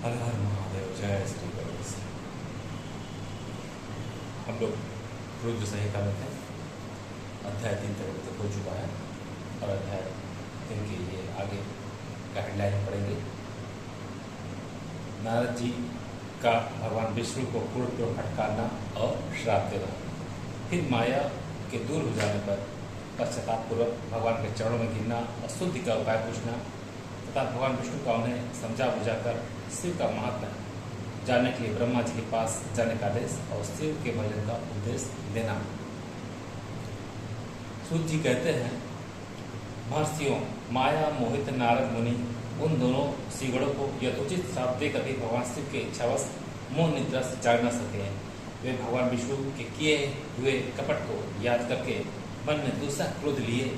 हर हर महादेव, जय श्री गणेश। हम लोग रुद्र संहिता में थे। अध्याय 3 तक हो चुका है और अध्याय 3 के लिए आगे का हेडलाइन पढ़ेंगे। नारद जी का भगवान विष्णु को पूर्ण फटकारना और श्राप देना, फिर माया के दूर हो जाने पर पश्चातापूर्वक भगवान के चरणों में गिरना और शुद्धि का उपाय पूछना तथा भगवान विष्णु का उन्हें समझा बुझाकर शिव का महत्व जानने के लिए ब्रह्मा जी के पास जाने का आदेश और शिव के भजन का उपदेश देना। सूत जी कहते हैं, महर्षियों माया मोहित नारद मुनि उन दोनों सीगड़ों को यथोचित श्राप दे कभी भगवान शिव के इच्छावश मोह निद्रा से जाग न सके। वे भगवान विष्णु के किए हुए कपट को याद करके मन में दूसरा क्रोध लिए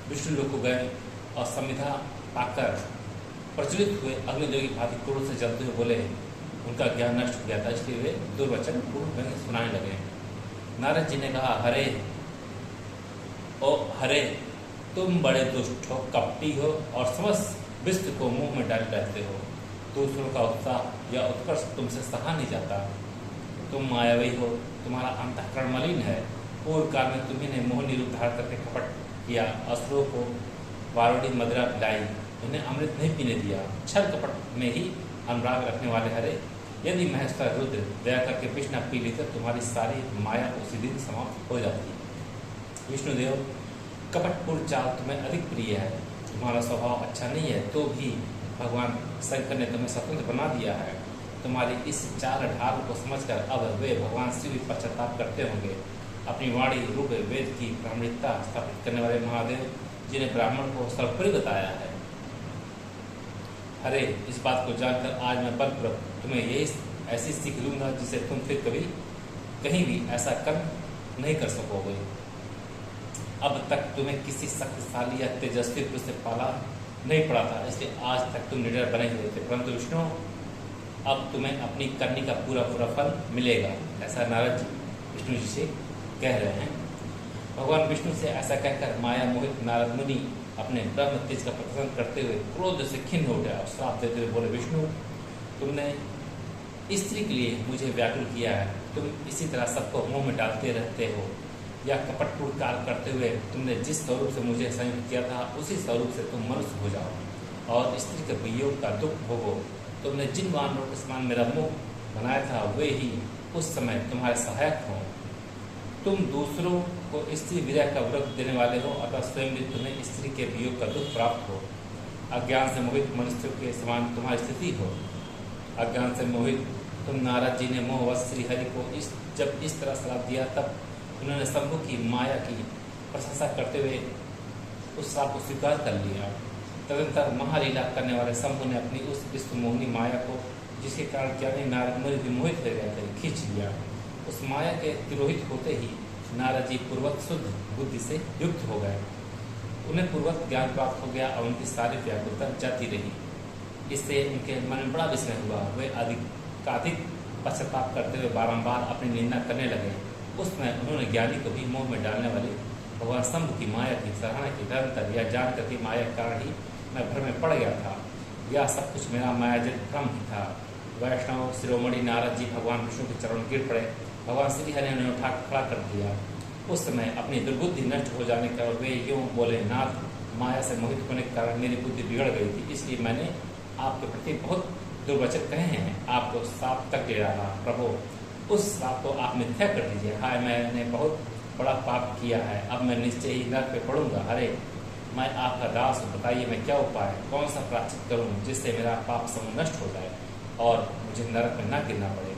विष्णु लोक को गए और संविधा पाकर प्रज्वलित हुए अग्निदेव की भांति क्रोध से जलते हुए बोले। उनका ज्ञान नष्ट हो गया था, इसलिए वे दुर्वचन पूर्ण में सुनाने लगे। नारद जी ने कहा, हरे ओ हरे, तुम बड़े दुष्ट हो, कपटी हो और समस्त विश्व को मुंह में डाल रहते हो। दूसरों का उत्साह या उत्कर्ष तुमसे सहा नहीं जाता। तुम मायावी हो, तुम्हारा अंतःकरण मलिन है। पूर्व काल में तुम्ही ने मोह निरूप धारण करके कपट किया, असुरों को वारुणी मदिरा पिलाई, उन्हें अमृत नहीं पीने दिया। छल कपट में ही अनुराग रखने वाले हरे, यदि महेश्वर रुद्र दया करके विष न पी ली तो तुम्हारी सारी माया उसी दिन समाप्त हो जाती। विष्णुदेव, कपटपूर्ण चाल तुम्हें अधिक प्रिय है। तुम्हारा स्वभाव अच्छा नहीं है, तो भी भगवान शंकर ने तुम्हें स्वतंत्र बना दिया है। तुम्हारी इस चाल ढाल को समझकर अब वे भगवान शिव भी पश्चाताप करते होंगे। अपनी वाणी रूप वेद की प्रामाणिकता स्थापित करने वाले महादेव, जिन्हें ब्राह्मण को सर्वोपरि बताया है। अरे, इस बात को जानकर आज मैं बलपूर्वक तुम्हें यही ऐसी सीख दूंगा जिसे तुम फिर कभी कहीं भी ऐसा कर्म नहीं कर सकोगे। अब तक तुम्हें किसी शक्तिशाली या तेजस्वी पुरुष से पाला नहीं पड़ा था, इसलिए आज तक तुम निडर बने हुए थे। परंतु विष्णु, अब तुम्हें अपनी करनी का पूरा फल मिलेगा। ऐसा नारद जी विष्णु जी से कह रहे हैं। भगवान विष्णु से ऐसा कहकर माया मोहित नारद मुनि अपने ब्रह्म तेज का प्रदर्शन करते हुए क्रोध से खिन्न हो गया और श्राप देते हुए बोले, विष्णु, तुमने स्त्री के लिए मुझे व्याकुल किया है। तुम इसी तरह सबको मुंह में डालते रहते हो। या कपटपूर्ण कार्य करते हुए तुमने जिस स्वरूप से मुझे संयुक्त किया था, उसी स्वरूप से तुम मनुष्य हो जाओ और स्त्री के वियोग का दुख भोगो। तुमने जिन वानरों के समान मेरा मुख बनाया था, वे ही उस समय तुम्हारे सहायक हों। तुम दूसरों को स्त्री विरह का व्रत देने वाले हो, अतः स्वयं भी तुम्हें स्त्री के वियोग का दुख प्राप्त हो। अज्ञान से मोहित मनुष्यों के समान तुम्हारी स्थिति हो। अज्ञान से मोहित तुम नारद जी ने मोहवश श्री हरि को जब इस तरह श्राप दिया, तब उन्होंने शंभु की माया की प्रशंसा करते हुए उस श्राप को स्वीकार कर लिया। तदनंतर महालीला करने वाले शंभु ने अपनी उस विश्वमोहिनी माया को, जिसके कारण ज्ञानी नारद मुनि भी मोहित हो गए थे, खींच लिया। उस माया के तिरोहित होते ही नारद जी पूर्वक शुद्ध बुद्धि से युक्त हो गए। उन्हें पूर्वक ज्ञान प्राप्त हो गया और उनकी सारी व्याकुलता जाती रही। इससे उनके मन में बड़ा विस्मय हुआ। वे अधिकाधिक पश्चाताप करते हुए बारंबार अपनी निंदा करने लगे। उसमें उन्होंने ज्ञानी को भी मोह में डालने वाली भगवान शंभु की माया की सराहना की। निरंतर यह जानकर कि माया के कारण ही मैं भ्रम में पड़ गया था। यह सब कुछ मेरा मायाजनित भ्रम ही था। वैष्णव शिरोमणि नारद जी भगवान विष्णु के चरण गिर पड़े। भगवान श्री हरि ने उन्हें उठा खड़ा कर दिया। उस समय अपनी दुर्बुद्धि नष्ट हो जाने पर वे यूँ बोले, नाथ, माया से मोहित होने के कारण मेरी बुद्धि बिगड़ गई थी, इसलिए मैंने आपके प्रति बहुत दुर्वचन कहे हैं, आपको श्राप तक दे डाला। प्रभु, उस श्राप को आप मिथ्या कर दीजिए। हाय, मैंने बहुत बड़ा पाप किया है, अब मैं निश्चय ही नरक पे पड़ूंगा। अरे, मैं आपका दास हूँ, बताइए मैं क्या उपाय, कौन सा प्रायश्चित करूँ जिससे मेरा पाप समूह नष्ट हो जाए और मुझे नरक में न गिरना पड़े।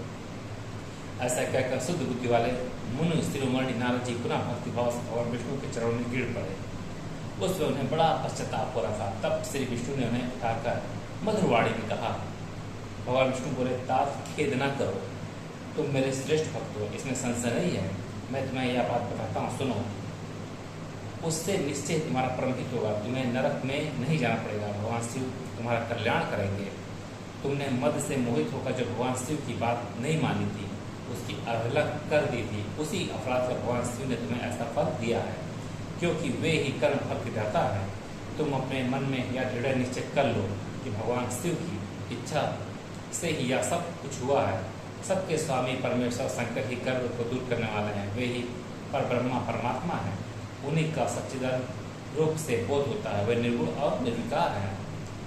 ऐसा कहकर शुद्ध बुद्धि वाले मुनि शिरोमणि नारद जी पुनः भक्तिभाव से भगवान विष्णु के चरणों में गिर पड़े। उसमें उन्हें बड़ा पश्चाताप हो रहा था। तब श्री विष्णु ने उन्हें उठाकर मधुरवाणी में कहा। भगवान विष्णु बोले, तात, खेद न करो, तुम मेरे श्रेष्ठ भक्त हो, इसमें संशय नहीं है। मैं तुम्हें यह बात बताता हूँ, सुनो। उससे निश्चय तुम्हारा परम हित होगा, तुम्हें नरक में नहीं जाना पड़ेगा। भगवान शिव तुम्हारा कल्याण करेंगे। तुमने मद से मोहित होकर जो भगवान शिव की बात नहीं मानी थी, उसकी अवहेलना कर दी थी, उसी अपराध का भगवान शिव ने तुम्हें ऐसा फल दिया है, क्योंकि वे ही कर्म फल की दाता है। तुम अपने मन में यह दृढ़ निश्चय कर लो कि भगवान शिव की इच्छा से ही यह सब कुछ हुआ है। सबके स्वामी परमेश्वर शंकर ही गर्व को दूर करने वाले हैं। वे ही पर ब्रह्मा परमात्मा है। उन्हीं का सच्चिदान रूप से बोध होता है। वे निर्गुण और निर्विकार हैं।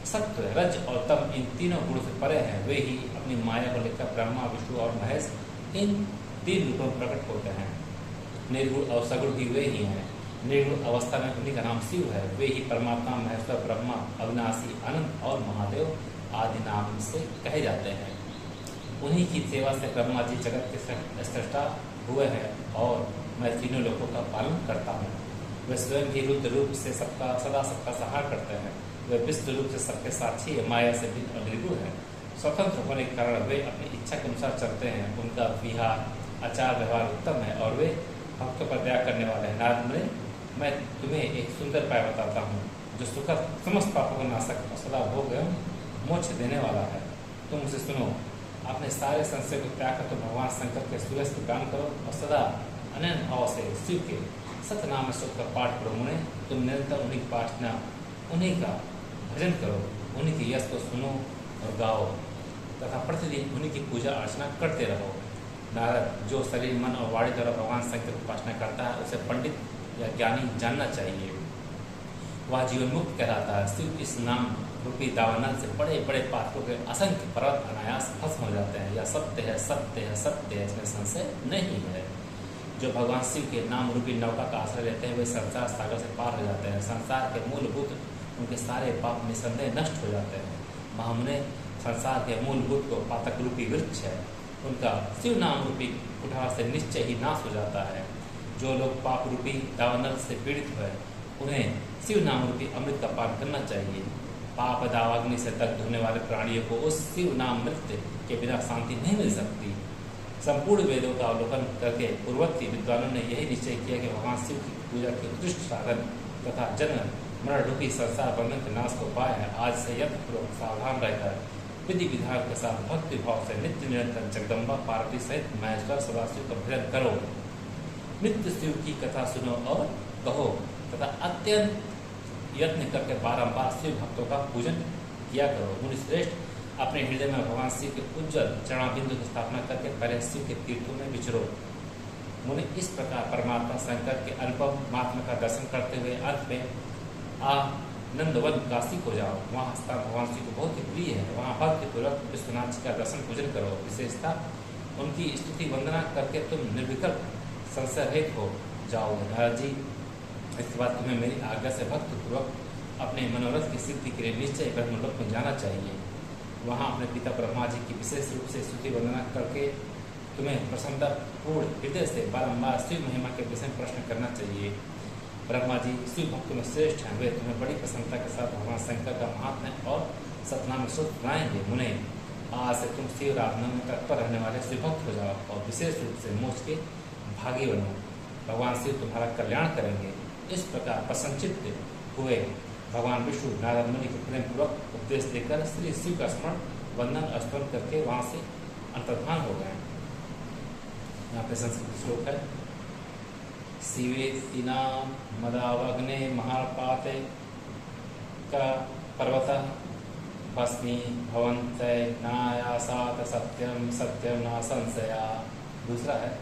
सत्व, रज और तम इन तीनों गुणों से परे हैं। वे ही अपनी माया को लेकर ब्रह्मा, विष्णु और महेश इन तीन रूपों में प्रकट होते हैं। निर्गुण और सगुण भी वे ही हैं। निर्गुण अवस्था में उन्हीं का नाम शिव है। वे ही परमात्मा, महेश्वर, ब्रह्मा, अविनाशी, अनंत और महादेव आदि नाम से कहे जाते हैं। उन्हीं की सेवा से ब्रह्मा जी जगत के सृष्टा हुए हैं और मैं तीनों लोगों का पालन करता हूँ। वे स्वयं ही रुद्र रूप से सदा सबका सहार करते हैं। वे विष्णु रूप से सबके साक्षी है, माया से भिन्न और निर्गुण है। स्वतंत्र होने के कारण वे अपनी इच्छा के अनुसार चलते हैं। उनका विहार, आचार व्यवहार उत्तम है और वे भक्तों पर दया करने वाले हैं। नारद मुनि, मैं तुम्हें एक सुंदर उपाय बताता हूँ जो सुखद, समस्त पापों को नाशक और सदा भोग एवं मोक्ष देने वाला है। तुम उसे सुनो। अपने सारे संशय को त्याग कर तुम भगवान शंकर के सूर्य को गान करो और सदा अनन्य भाव से शिव के सतनाम श्लोक का पाठ करो। मुने, तुम निरंतर उन्हीं की प्रार्थना, उन्हीं का भजन करो, उन्हीं के यश को सुनो और गाओ तथा प्रतिदिन उन्हीं की पूजा अर्चना करते रहो। नारद, जो शरीर, मन और वाणी द्वारा भगवान शंकर की उपासना करता है उसे पंडित या ज्ञानी जानना चाहिए। वह जीवन मुक्त कहलाता है। शिव इस नाम रूपी दावानल से बड़े बड़े पात्रों के असंख्य पर्वत अनायास भस्म हो जाते हैं। यह सत्य है, सत्य है, सत्य है, इसमें संशय नहीं है। जो भगवान शिव के नाम रूपी नौका का आश्रय लेते हैं वे संसार सागर से पार हो जाते हैं। संसार के मूलभूत उनके सारे पाप निसंदेह नष्ट हो जाते हैं। महामुने, संसार के मूलभूत को पातक रूपी वृक्ष है, उनका शिव नाम रूपी कुठार से निश्चय ही नाश हो जाता है। जो लोग पाप रूपी दावानल से पीड़ित हुए उन्हें शिव नाम रूपी अमृत का पान करना चाहिए। पाप दावाग्नि से दग्ध होने वाले प्राणियों को उस शिव नाम मृत के बिना शांति नहीं मिल सकती। संपूर्ण वेदों का अवलोकन करके पूर्ववर्ती विद्वानों ने यही निश्चय किया कि भगवान शिव की पूजा के उत्कृष्ट साधन तथा जन्म मरण रूपी संसार बंधन के नाश को पाया है। आज से यत्नपूर्वक सावधान रहकर विधि विधान के साथ भक्ति भाव से नित्य निरंतर जगदम्बा पार्वती सहित महेश्वर सदाशिव का भजन करो। नित्य शिव की कथा सुनो और कहो तथा अत्यंत यत्न करके बारंबार शिव भक्तों का पूजन किया करो। मुनि श्रेष्ठ, अपने हृदय में भगवान शिव के उज्जवल चरणाबिंदु की स्थापना करके पहले शिव के तीर्थों में विचरो। मुनि, इस प्रकार परमात्मा शंकर के अनुपम महात्मा का दर्शन करते हुए अंत में आनंदवन काशी को जाओ। वहाँ स्थान भगवान शिव को बहुत ही प्रिय है। वहाँ भक्तिपूर्वक विश्वनाथ जी का दर्शन पूजन करो। विशेषता उनकी स्तुति वंदना करके तुम निर्विकल्प संशय रहित हो जाओगे। नारद जी, इसके बाद तुम्हें मेरी आज्ञा से भक्तिपूर्वक अपने मनोरथ की सिद्धि के लिए निश्चय ब्रह्मलोक में जाना चाहिए। वहाँ अपने पिता ब्रह्मा जी की विशेष रूप से स्तुति वंदना करके तुम्हें प्रसन्नतापूर्ण हृदय से बारंबार शिव महिमा के विषय में प्रश्न करना चाहिए। ब्रह्मा जी शिव भक्तों में श्रेष्ठ हैं। वे तुम्हें बड़ी प्रसन्नता के साथ भगवान शंकर का महात्म्य और सतनाम स्तोत्र सुनाएंगे। मुने, आज से तुम शिव आराधना में तत्पर रहने वाले शिव भक्त हो जाओ और विशेष रूप से मोक्ष के भागी बनो। भगवान शिव तुम्हारा कल्याण करेंगे। इस प्रकार प्रसन्नचित्त हुए भगवान विष्णु नारद मुनि को प्रेम पूर्वक उपदेश देकर श्री शिव का स्मरण वंदन स्मरण करके वहां से अंतर्धान हो गए। यहाँ पे संस्कृत श्लोक है। शिवेतिना मदावग्ने महापाते का पर्वत भस्मी भवन्त नायासात सत्यम सत्यम न संशया। दूसरा है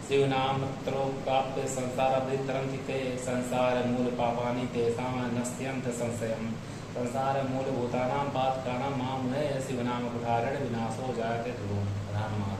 शिवनाम प्राप्त संसार तरंति ते संसार मूल पापानि तेषां नश्यन्त संशयम्। संसार मूल भूतानां पातकानां मामुने शिवनाम कुठारेण विनाशो जायते ध्रुवम्। प्रधान महादेव।